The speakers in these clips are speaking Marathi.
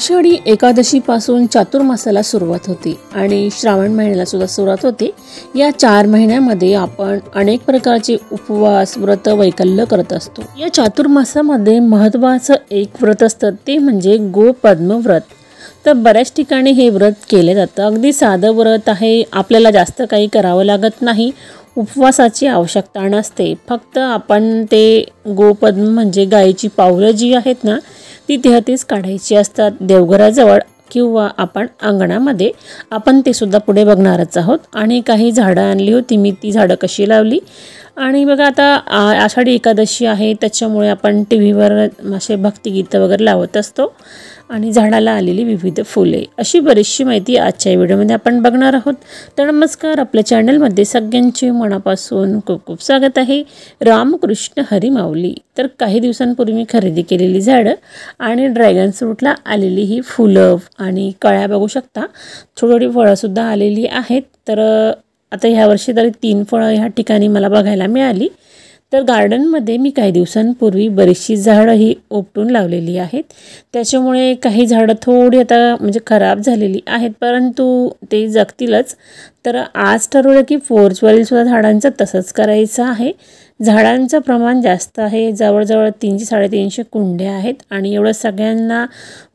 आषाढी एकादशीपासून चातुर्मासाला सुरुवात होती आणि श्रावण महिन्याला सुद्धा सुरुवात होते। या 4 महिन्यामध्ये आपण अनेक प्रकारचे उपवास व्रत वैकल्य करत असतो। या चातुर्मासामध्ये महत्त्वाचं एक व्रत असतं ते म्हणजे गोपद्म व्रत। तर बऱ्याच ठिकाणी हे व्रत केले जातं। अगदी साधं व्रत आहे, आपल्याला जास्त काही करावं लागत नाही, उपवासाची आवश्यकता नसते। फक्त आपण ते गोपद्म म्हणजे गायीची पावलं जी आहेत ना ती 33 काढायची असतात देवघराजवळ किंवा आपण अंगणामध्ये। आपण ते सुद्धा पुढे बघणारच आहोत। आणि काही झाडं आणली होती मी, ती झाडं कशी लावली आणि बघा आता आषाढी एकादशी आहे त्याच्यामुळे आपण टीव्हीवर असे भक्तिगीतं वगैरे लावत असतो आणि झाडाला आलेली विविध फुले, अशी बरीचशी माहिती आजच्या व्हिडिओमध्ये आपण बघणार आहोत। तर नमस्कार, आपल्या चॅनलमध्ये सगळ्यांचे मनापासून खूप खूप स्वागत आहे। रामकृष्ण हरी माऊली। तर काही दिवसांपूर्वी मी खरेदी केलेली झाडं आणि ड्रॅगन फ्रूटला आलेली ही फुलं आणि कळ्या बघू शकता, थोडी फळंसुद्धा आलेली आहेत। तर आता ह्या वर्षी तरी 3 फळं ह्या ठिकाणी मला बघायला मिळाली। तर गार्डनमध्ये मी काही दिवसांपूर्वी बरीचशी झाडं ही उपटून लावलेली आहेत, त्याच्यामुळे काही झाडं थोडी आता म्हणजे खराब झालेली आहेत, परंतु ते जगतीलच। तर आज ठरवलं की फोर्चवरील सुद्धा झाडांचं तसंच करायचं आहे। झाडांचं प्रमाण जास्त आहे, जवळजवळ 300-350 कुंड्या आहेत आणि एवढं सगळ्यांना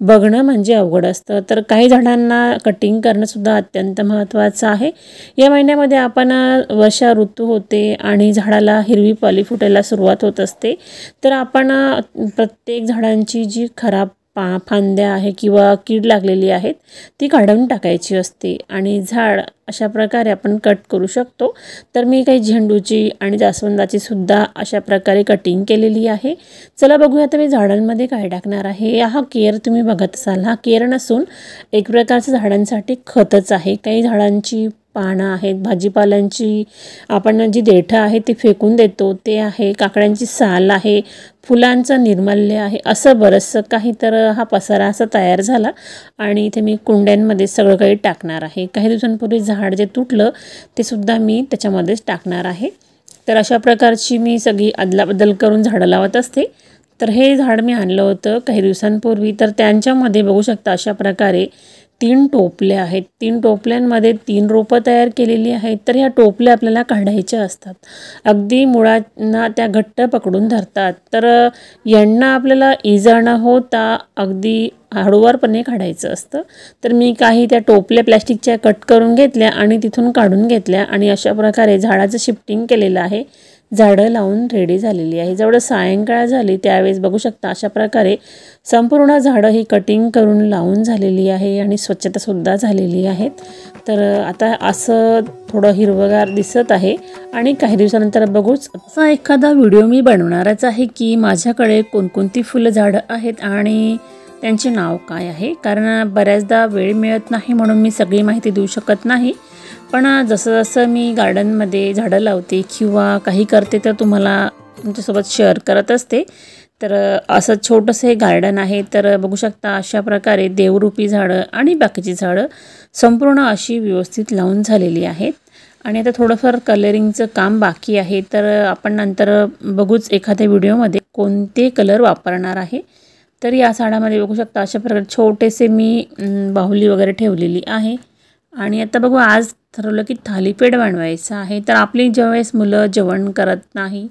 बघणं म्हणजे अवघड असतं। तर काही झाडांना कटिंग करणंसुद्धा अत्यंत महत्त्वाचं आहे। या महिन्यामध्ये आपण वर्षा ऋतू होते आणि झाडाला हिरवी पाली फुटायला सुरुवात होत असते। तर आपण प्रत्येक झाडांची जी खराब फांद्या आहे किंवा कीड लागलेली आहेत ती काढून टाकायची असते आणि झाड अशा प्रकारे आपण कट करू शकतो। तर मी काही झेंडूची आणि जास्वंदाची सुद्धा अशा प्रकारे कटिंग केलेली आहे। चला बघूया आता मी झाडांमध्ये काय टाकणार आहे। हा केर तुम्ही बघत असाल, हा केर नसून एक प्रकारचं झाडांसाठी खतच आहे। काही झाडांची पानं आहेत, भाजीपाल्यांची आपण जी देठं आहे ती फेकून देतो ते आहे, काकड्यांची साल आहे, फुलांचं निर्माल्य आहे, असं बरंचसं काही। तर हा पसारा असा तयार झाला आणि इथे मी कुंड्यांमध्ये सगळं काही टाकणार आहे। काही दिवसांपूर्वी झाड जे तुटलं ते सुद्धा मी त्याच्यामध्येच टाकणार आहे। तर अशा प्रकारची मी सगळी अदलाबदल करून झाडं लावत असते। तर हे झाड मी आणलं होतं काही दिवसांपूर्वी, तर त्यांच्यामध्ये बघू शकता अशा प्रकारे 3 टोपल्या आहेत। 3 टोपल्यांमध्ये 3 रोपं तयार केलेली आहेत। तर ह्या टोपल्या आपल्याला काढायच्या असतात, अगदी मुळांना त्या घट्ट पकडून धरतात। तर यांना आपल्याला इजा न होता अगदी हळूवारपणे काढायचं असतं। तर मी काही त्या टोपल्या प्लॅस्टिकच्या कट करून घेतल्या आणि तिथून काढून घेतल्या आणि अशा प्रकारे झाडाचं शिफ्टिंग केलेलं आहे। झाडं लावून रेडी झालेली आहे। जेवढं सायंकाळ झाली त्यावेळेस बघू शकता अशा प्रकारे संपूर्ण झाडं ही कटिंग करून लावून झालेली आहे आणि स्वच्छतासुद्धा झालेली आहेत। तर आता असं थोडं हिरवगार दिसत आहे आणि काही दिवसानंतर बघूच असा एखादा व्हिडिओ मी बनवणारच आहे की माझ्याकडे कोणकोणती फुलं झाडं आहेत आणि त्यांचे नाव काय आहे। कारण बऱ्याचदा वेळ मिळत नाही म्हणून मी सगळी माहिती देऊ शकत नाही, पण जसं जसं मी गार्डनमध्ये झाडं लावते किंवा काही करते तर तुम्हाला तुमच्यासोबत शेअर करत असते। तर असं छोटंसं हे गार्डन आहे। तर बघू शकता अशा प्रकारे देवरूपी झाडं आणि बाकीची झाडं संपूर्ण अशी व्यवस्थित लावून झालेली आहेत आणि आता थोडंफार कलरिंगचं काम बाकी आहे। तर आपण नंतर बघूच एखाद्या व्हिडिओमध्ये कोणते कलर वापरणार आहे। तर या झाडामध्ये बघू शकता अशा प्रकारे छोटेसे मी बाहुली वगैरे ठेवलेली आहे आणि आता बघू आज ठरवलं की थालीपीठ बनवायचं आहे। तर आपली ज्यावेळेस मुलं जेवण करत नाही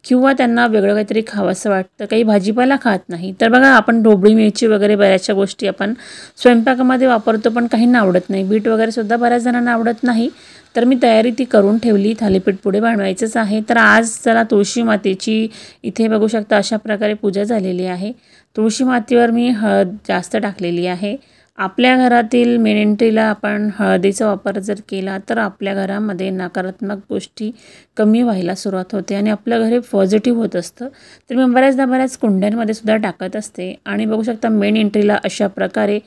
किंवा त्यांना वेगळं काहीतरी खावंसं वाटतं, काही भाजीपाला खात नाही, तर बघा आपण ढोबळी मिरची वगैरे बऱ्याचशा गोष्टी आपण स्वयंपाकामध्ये वापरतो, पण काहींना आवडत नाही। बीट वगैरे सुद्धा बऱ्याच जणांना आवडत नाही। तर मी तयारी ती करून ठेवली, थालीपीठ पुढे बनवायचंच आहे। तर आज चला तुळशी मातेची इथे बघू शकता अशा प्रकारे पूजा झालेली आहे। तुळशी मातेवर मी हळद जास्त टाकलेली आहे। आपल्या घरातील मेन एंट्रीला आपण हळदीचा वापर जर केला तर आपल्या घरामध्ये नकारात्मक गोष्टी कमी व्हायला सुरुवात होते आणि आपल्या घरी पॉझिटिव्ह होत असतं। तर मी बऱ्याच कुंड्यांमध्ये सुद्धा टाकत असते आणि बघू शकता मेन एंट्रीला अशा प्रकारे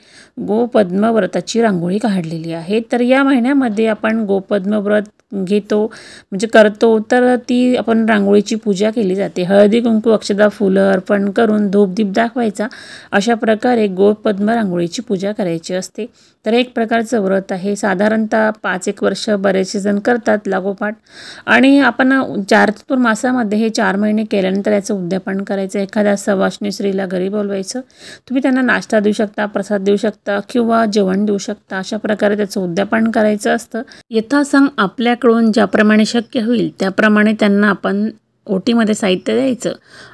गोपद्म व्रताची रांगोळी काढलेली आहे। तर या महिन्यामध्ये आपण गोपद्म व्रत घेतो म्हणजे करतो तर ती आपण रांगोळीची पूजा केली जाते. हळदी कुंकू अक्षदा फुलं अर्पण करून धूपदीप दाखवायचा. अशा प्रकारे गोपद्म रांगोळीची पूजा करायची असते. तर एक प्रकारचं व्रत आहे. साधारणतः 5-1 वर्ष बरेचसे जण करतात लागोपाठ. आणि आपण चातुर्मासामध्ये हे 4 महिने केल्यानंतर याचं उद्यापन करायचं. एखाद्या सवाष्णी स्त्रीला घरी बोलवायचं. तुम्ही त्यांना नाश्ता देऊ शकता, प्रसाद देऊ शकता किंवा जेवण देऊ शकता. अशा प्रकारे त्याचं उद्यापन करायचं असतं. यथासंग आपल्याकडून ज्याप्रमाणे शक्य होईल त्याप्रमाणे त्यांना आपण ओटीमध्ये साहित्य द्यायचं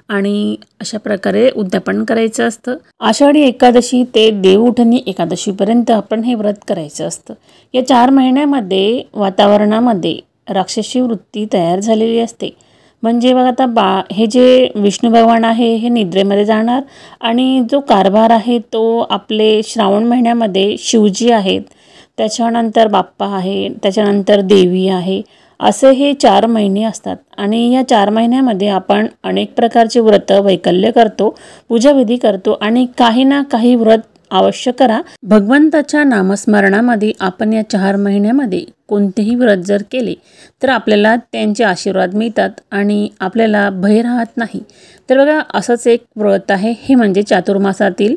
आणि अशा प्रकारे उद्यापन करायचं असतं. आषाढी एकादशी ते देवउठणी एकादशीपर्यंत आपण हे व्रत करायचं असतं. या 4 महिन्यामध्ये वातावरणामध्ये राक्षसी वृत्ती तयार झालेली असते. म्हणजे बघा आता हे जे विष्णू भगवान आहे हे निद्रेमध्ये जाणार आणि जो कारभार आहे तो आपले श्रावण महिन्यामध्ये शिवजी आहेत, त्याच्यानंतर बाप्पा आहे, त्याच्यानंतर देवी आहे, असे हे 4 महिने असतात. आणि या 4 महिन्यामध्ये आपण अनेक प्रकारचे व्रत वैकल्य करतो, पूजाविधी करतो आणि काही ना काही व्रत अवश्य करा. भगवंताच्या नामस्मरणामध्ये आपण या 4 महिन्यामध्ये कोणतेही व्रत जर केले तर आपल्याला त्यांचे आशीर्वाद मिळतात आणि आपल्याला भय राहत नाही. तर बघा असंच एक व्रत आहे हे म्हणजे चातुर्मासातील.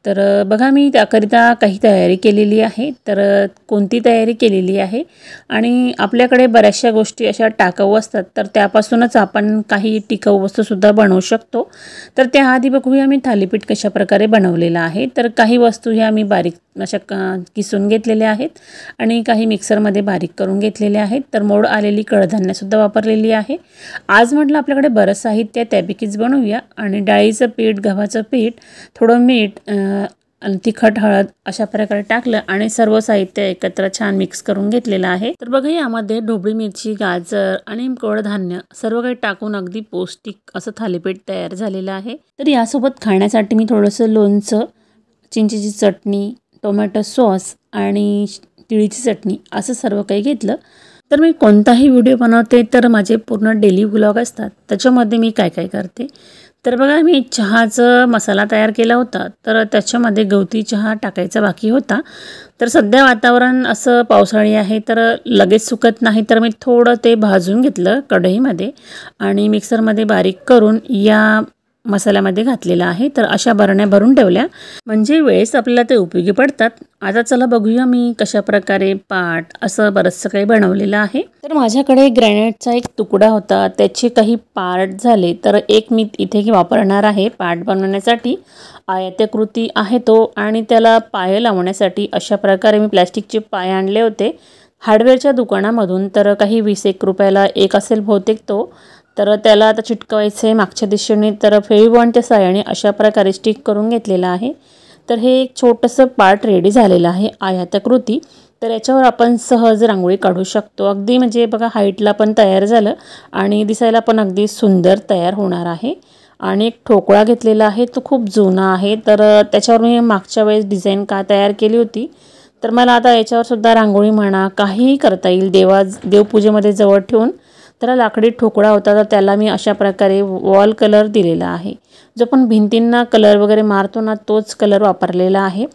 तर बघा मी त्याकरिता काही तयारी केलेली आहे. तर कोणती तयारी केलेली आहे आणि आपल्याकडे बऱ्याचशा गोष्टी अशा टाकाऊ असतात तर त्यापासूनच आपण काही टिकाऊ वस्तूसुद्धा बनवू शकतो. तर त्याआधी बघूया मी थालीपीठ कशा प्रकारे बनवलेलं आहे. तर काही वस्तू ह्या मी बारीक अशा किसून घेतलेल्या आहेत आणि काही मिक्सरमध्ये बारीक करून घेतलेले आहेत. तर मोड आलेली कडधान्यसुद्धा वापरलेली आहे. आज म्हटलं आपल्याकडे बरंच साहित्य आहे त्यापैकीच बनवूया. आणि डाळीचं पीठ, गव्हाचं पीठ, थोडं मीठ, तिखट, हळद अशा प्रकारे टाकलं आणि सर्व साहित्य एकत्र छान मिक्स करून घेतलेलं आहे. तर बघा यामध्ये ढोबळी मिरची, गाजर आणि कडधान्य सर्व काही टाकून अगदी पौष्टिक असं थालीपीठ तयार झालेलं आहे. तर यासोबत खाण्यासाठी मी थोडंसं लोणचं, चिंचेची चटणी, टोमॅटो सॉस आणि तिळीची चटणी असं सर्व काही घेतलं. तर मी कोणताही व्हिडिओ बनवते तर माझे पूर्ण डेली व्लॉग असतात, त्याच्यामध्ये मी काय काय करते. तर बघा मी चहाचा मसाला तयार केला होता. तर त्याच्यामध्ये गवती चहा टाकायचा बाकी होता. तर सध्या वातावरण असं पावसाळी आहे तर लगेच सुकत नाही. तर मी थोडं ते भाजून घेतलं कढईमध्ये आणि मिक्सरमध्ये बारीक करून या मसाल्यामध्ये घातलेला आहे. तर अशा बरण्या भरून ठेवल्या म्हणजे वेळेस आपल्याला ते उपयोगी पडतात. आता चला बघूया मी कशा प्रकारे पाट असं बरंचसं काही बनवलेलं आहे. तर माझ्याकडे ग्रॅनाइटचा एक तुकडा होता, त्याचे काही पार्ट झाले. तर एक मी इथे वापरणार आहे पाट बनवण्यासाठी. आयताकृती आहे तो आणि त्याला पाय लावण्यासाठी अशा प्रकारे मी प्लॅस्टिकचे पाय आणले होते हार्डवेअरच्या दुकानामधून. तर काही 20-1 रुपयाला एक असेल बहुतेक तो. तर त्याला आता चिटकवायचं आहे मागच्या दिशेने. तर फेविबॉन्डच्या साहाय्याने अशा प्रकारे स्टिक करून घेतलेलं आहे. तर हे एक छोटंसं पार्ट रेडी झालेलं आहे आयताकृती. तर याच्यावर आपण सहज रांगोळी काढू शकतो. अगदी म्हणजे बघा हाईटला पण तयार झालं आणि दिसायला पण अगदी सुंदर तयार होणार आहे. आणि एक ठोकळा घेतलेला आहे, तो खूप जुना आहे. तर त्याच्यावर मी मागच्या वेळेस डिझाईन का तयार केली होती. तर मला आता याच्यावर सुद्धा रांगोळी म्हणा काहीही करता येईल. देवपूजेमध्ये जवळ ठेवून त्याला लाकडी ठोकळा होता तर त्याला मी अशा प्रकारे वॉल कलर दिलेला आहे. जो पण भिंतींना कलर वगैरे मारतो ना तोच कलर वापरलेला आहे.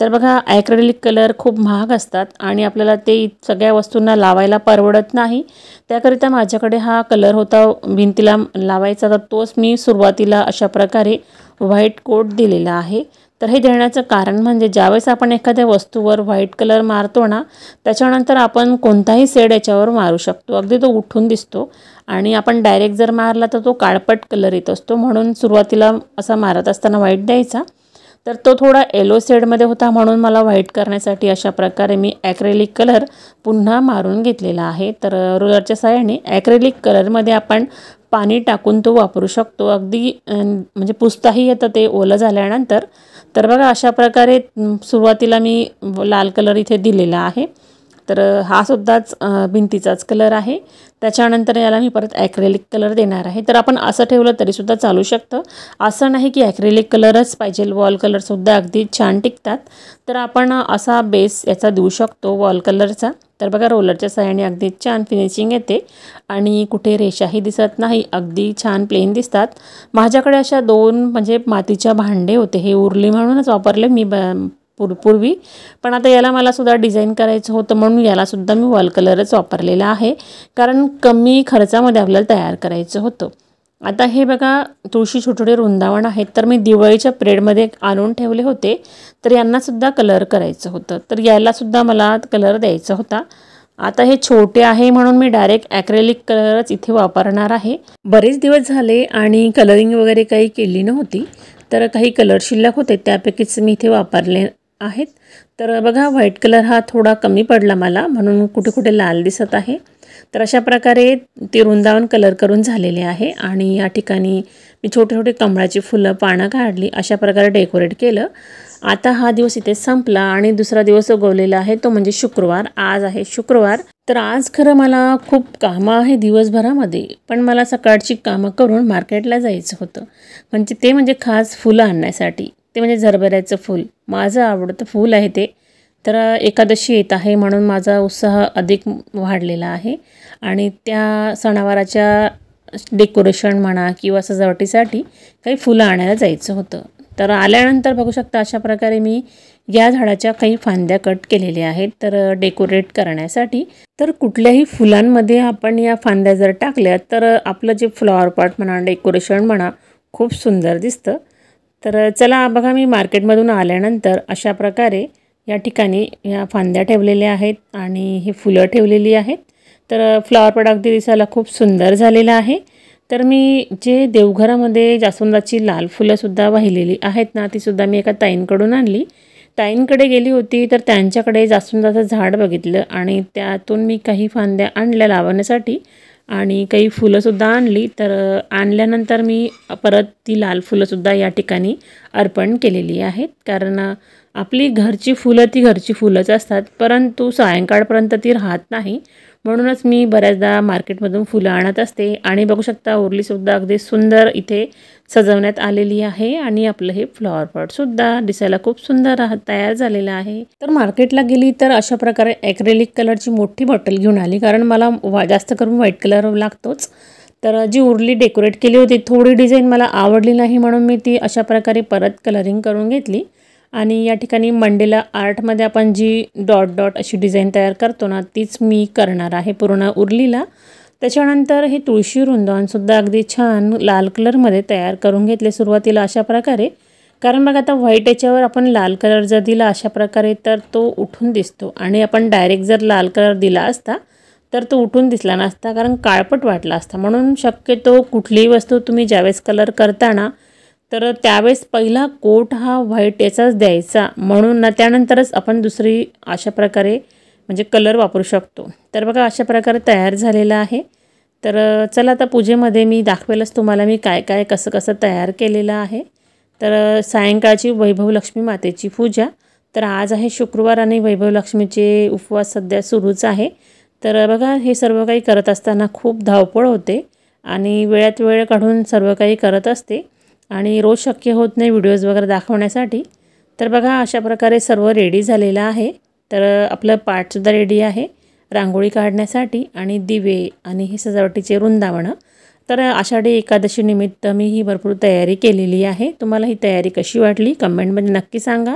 तर बघा ॲक्रेलिक कलर खूप महाग असतात आणि आपल्याला ते सगळ्या वस्तूंना लावायला परवडत नाही. त्याकरिता माझ्याकडे हा कलर होता भिंतीला लावायचा. तर तोच मी सुरुवातीला अशा प्रकारे व्हाईट कोट दिलेला आहे. तर हे देण्याचं कारण म्हणजे ज्यावेळेस आपण एखाद्या वस्तूवर व्हाईट कलर मारतो ना त्याच्यानंतर आपण कोणताही शेड याच्यावर मारू शकतो. अगदी तो उठून दिसतो आणि आपण डायरेक्ट जर मारला तर तो काळपट कलर येत असतो. म्हणून सुरुवातीला असा मारत असताना व्हाईट द्यायचा. तर तो थोडा येलो शेडमध्ये होता म्हणून मला व्हाईट करण्यासाठी अशा प्रकारे मी ॲक्रेलिक कलर पुन्हा मारून घेतलेला आहे. तर रोलरच्या साहाय्याने ॲक्रेलिक कलरमध्ये आपण पाणी टाकून तो वापरू शकतो. अगदी म्हणजे पुसताही येतं ते ओलं झाल्यानंतर. तर बघा अशा प्रकारे सुरुवातीला मी लाल कलर इथे दिलेला आहे. तर हा सुद्धाच भिंतीचाच कलर आहे. त्याच्यानंतर याला मी परत ॲक्रेलिक कलर देणार आहे. तर आपण असं ठेवलं तरीसुद्धा चालू शकतं. असं नाही की ॲक्रेलिक कलरच पाहिजे, वॉल कलरसुद्धा अगदी छान टिकतात. तर आपण असा बेस याचा देऊ शकतो वॉल कलरचा. तर बघा रोलरच्या साहाय्याने अगदी छान फिनिशिंग येते आणि कुठे रेषाही दिसत नाही, अगदी छान प्लेन दिसतात. माझ्याकडे अशा 2 म्हणजे मातीच्या भांडे होते, हे उरली म्हणूनच वापरले मी पूर्वी, पण आता याला मला सुद्धा डिझाईन करायचं होतं म्हणून याला सुद्धा मी वॉल कलरच वापरलेला आहे, कारण कमी खर्चामध्ये आपल्याला तयार करायचं होतं. आता हे बघा तुळशी छोटे वृंदावन आहेत, तर मी दिवाळीच्या पिरियडमध्ये आणून ठेवले होते, तर यांनासुद्धा कलर करायचं होतं, तर यालासुद्धा मला कलर द्यायचा होता. आता हे छोटे आहे म्हणून मी डायरेक्ट ॲक्रेलिक कलरच इथे वापरणार आहे. बरेच दिवस झाले आणि कलरिंग वगैरे काही केली नव्हती, तर काही कलर शिल्लक होते त्यापैकीच मी इथे वापरले आहेत. तर बघा व्हाईट कलर हा थोडा कमी पडला मला, म्हणून कुठे कुठे लाल दिसत आहे. तर अशा प्रकारे ते वृंदावन कलर करून झालेले आहे आणि या ठिकाणी मी छोटे छोटे कमळाची फुलं पानं काढली, अशा प्रकारे डेकोरेट केलं. आता हा दिवस इथे संपला आणि दुसरा दिवस उगवलेला आहे, तो म्हणजे शुक्रवार. आज आहे शुक्रवार. तर आज खरं मला खूप कामं आहे दिवसभरामध्ये, पण मला सकाळची कामं करून मार्केटला जायचं होतं, म्हणजे खास फुलं आणण्यासाठी. ते म्हणजे झरबऱ्याचं फूल, माझं आवडतं फूल आहे ते. तर एकादशी येत आहे म्हणून माझा उत्साह अधिक वाढलेला आहे आणि त्या सणावाराच्या डेकोरेशन म्हणा किंवा सजावटीसाठी काही फुलं आणायला जायचं होतं. तर आल्यानंतर बघू शकता अशा प्रकारे मी या झाडाच्या काही फांद्या कट केलेल्या आहेत तर डेकोरेट करण्यासाठी. तर कुठल्याही फुलांमध्ये आपण या फांद्या जर टाकल्या तर आपलं जे फ्लॉवर पॉट म्हणा, डेकोरेशन म्हणा, खूप सुंदर दिसतं. तर चला बघा, मी मार्केटमधून आल्यानंतर अशा प्रकारे या ठिकाणी या फांद्या ठेवलेल्या आहेत आणि ही फुलं ठेवलेली आहेत. तर फ्लॉवर पॉट अगदी दिसायला खूप सुंदर झालेला आहे. तर मी जे देवघरामध्ये जास्वंदाची लाल फुलंसुद्धा वाहिलेली आहेत ना, तीसुद्धा मी एका ताईंकडून आणली. ताईंकडे गेली होती तर त्यांच्याकडे जास्वंदाचं झाड बघितलं आणि त्यातून मी काही फांद्या आणल्या लावण्यासाठी आणि काही फुलंसुद्धा आणली. तर आणल्यानंतर मी परत ती लाल फुलंसुद्धा या ठिकाणी अर्पण केलेली आहेत, कारण आपली घरची फुलं ती घरची फुलंच असतात, परंतु सायंकाळपर्यंत ती राहत नाही. म्हणूनच मी बऱ्याचदा मार्केटमधून फुलं आणत असते. आणि बघू शकता उरलीसुद्धा अगदी सुंदर इथे सजवण्यात आलेली आहे आणि आपलं हे फ्लॉवर पॉटसुद्धा दिसायला खूप सुंदर तयार झालेलं आहे. तर मार्केटला गेली तर अशा प्रकारे ॲक्रेलिक कलरची मोठी बॉटल घेऊन आली, कारण मला जास्त करून व्हाईट कलर लागतोच. तर जी उरली डेकोरेट केली होती, थोडी डिझाईन मला आवडली नाही म्हणून मी ती अशा प्रकारे परत कलरिंग करून घेतली. आणि या ठिकाणी मंडेला आर्टमध्ये आपण जी डॉट डॉट अशी डिझाईन तयार करतो ना, तीच मी करणार आहे पूर्ण उरलीला. त्याच्यानंतर हे तुळशी वृंदावनसुद्धा अगदी छान लाल कलरमध्ये तयार करून घेतले सुरुवातीला अशा प्रकारे, कारण बघा आता व्हाईट याच्यावर आपण लाल कलर जर दिला अशा प्रकारे तर तो उठून दिसतो, आणि आपण डायरेक्ट जर लाल कलर दिला असता तर तो उठून दिसला नसता, कारण काळपट वाटला असता. म्हणून शक्यतो कुठलीही वस्तू तुम्ही ज्यावेळेस कलर करताना तर त्यावेळेस पहिला कोट हा व्हाईट याचाच द्यायचा, म्हणून ना त्यानंतरच आपण दुसरी अशा प्रकारे म्हणजे कलर वापरू शकतो. तर बघा अशा प्रकारे तयार झालेला आहे. तर चला आता पूजेमध्ये मी दाखवेलच तुम्हाला मी काय काय कसं कसं तयार केलेलं आहे. तर सायंकाळची वैभवलक्ष्मी मातेची पूजा. तर आज आहे शुक्रवार आणि वैभवलक्ष्मीचे उपवास सध्या सुरूच आहे. तर बघा हे सर्व काही करत असताना खूप धावपळ होते आणि वेळात वेळ काढून सर्व काही करत असते आणि रोज शक्य होत नाही व्हिडिओज वगैरे दाखवण्यासाठी. तर बघा अशा प्रकारे सर्व रेडी झालेलं आहे. तर आपलं पाटसुद्धा रेडी आहे रांगोळी काढण्यासाठी आणि दिवे आणि हे सजावटीचे वृंदावनं. तर आषाढी एकादशी निमित्त मी ही भरपूर तयारी केलेली आहे. तुम्हाला ही तयारी कशी वाटली कमेंटमध्ये नक्की सांगा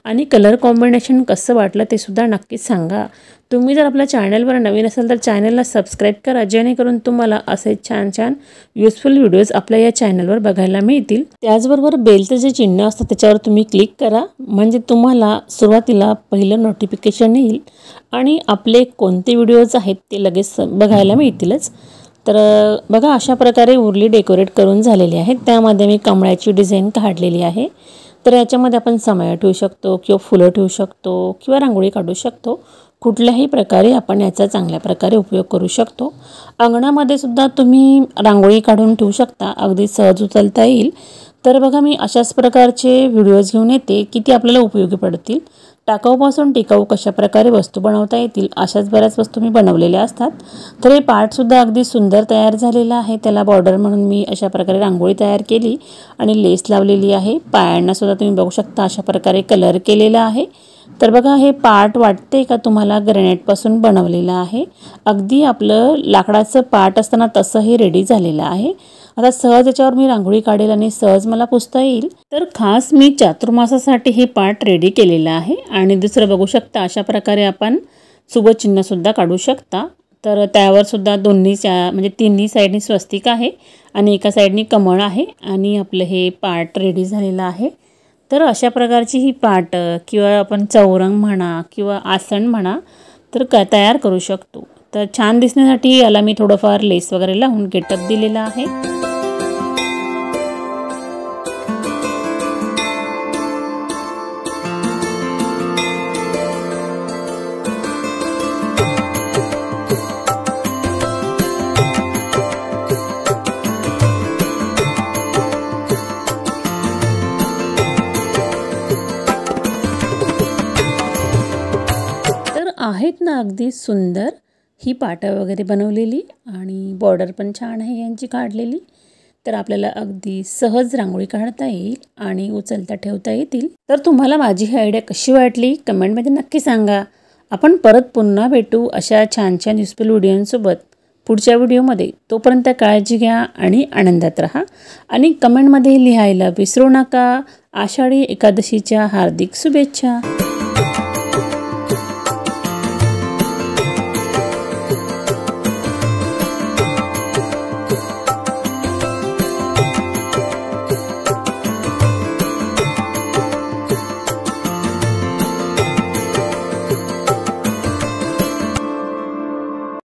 आणि कलर कॉम्बिनेशन कसं वाटलं ते सुद्धा नक्कीच सांगा. तुम्ही जर आपल्या चॅनलवर नवीन असाल तर चॅनलला सबस्क्राईब करा, जेणेकरून तुम्हाला असे छान छान युजफुल व्हिडिओज आपल्या या चॅनलवर बघायला मिळतील. त्याचबरोबर बेलचं जे चिन्ह असतं त्याच्यावर तुम्ही क्लिक करा, म्हणजे तुम्हाला सुरुवातीला पहिलं नोटिफिकेशन येईल आणि आपले कोणते व्हिडिओज आहेत ते लगेच बघायला मिळतीलच. तर बघा अशा प्रकारे उरली डेकोरेट करून झालेली आहेत. त्यामध्ये मी कमळाची डिझाईन काढलेली आहे. तर याच्यामध्ये आपण समया ठेवू शकतो किंवा फुलं ठेवू शकतो किंवा रांगोळी काढू शकतो. कुठल्याही प्रकारे आपण याचा चांगल्या प्रकारे उपयोग करू शकतो. अंगणामध्ये सुद्धा तुम्ही रांगोळी काढून ठेवू शकता, अगदी सहज उचलता येईल. तर बघा मी अशाच प्रकारचे व्हिडिओज घेऊन येते की ती आपल्याला उपयोगी पडतील. टाकाऊपासून टिकाऊ कशा प्रकारे वस्तू बनवता येतील अशाच बऱ्याच वस्तू मी बनवलेल्या असतात. तर हे पार्टसुद्धा अगदी सुंदर तयार झालेला आहे. त्याला बॉर्डर म्हणून मी अशा प्रकारे रांगोळी तयार केली आणि लेस लावलेली आहे. पायांनासुद्धा तुम्ही बघू शकता अशा प्रकारे कलर केलेला आहे. तर बघा हे पार्ट वाटते का तुम्हाला ग्रेनाइटपासून बनवलेलं आहे. अगदी आपलं लाकडाचं पार्ट असताना तसं हे रेडी झालेलं आहे. आता सहज याच्यावर मी रांगोळी काढेल आणि सहज मला पुसता येईल. तर खास मी चातुर्मासासाठी हे पाट रेडी केलेलं आहे. आणि दुसरं बघू शकता अशा प्रकारे आपण शुभचिन्हसुद्धा काढू शकता. तर त्यावर सुद्धा म्हणजे तिन्ही साईडनी स्वस्तिक आहे आणि एका साईडनी कमळ आहे आणि आपलं हे पाट रेडी झालेलं आहे. तर अशा प्रकारची ही पाट किंवा आपण चौरंग म्हणा किंवा आसन म्हणा तर तयार करू शकतो. तर छान दिसण्यासाठी याला मी थोडंफार लेस वगैरे लावून गेटअप दिलेला आहे. आहेत ना अगदी सुंदर ही पाटं वगैरे बनवलेली आणि बॉर्डर पण छान आहे यांची काढलेली. तर आपल्याला अगदी सहज रांगोळी काढता येईल आणि उचलता ठेवता येतील. तर तुम्हाला माझी ही आयडिया कशी वाटली कमेंटमध्ये नक्की सांगा. आपण परत पुन्हा भेटू अशा छान छान युजफुल व्हिडिओंसोबत पुढच्या व्हिडिओमध्ये. तोपर्यंत काळजी घ्या आणि आनंदात राहा आणि कमेंटमध्ये लिहायला विसरू नका. आषाढी एकादशीच्या हार्दिक शुभेच्छा.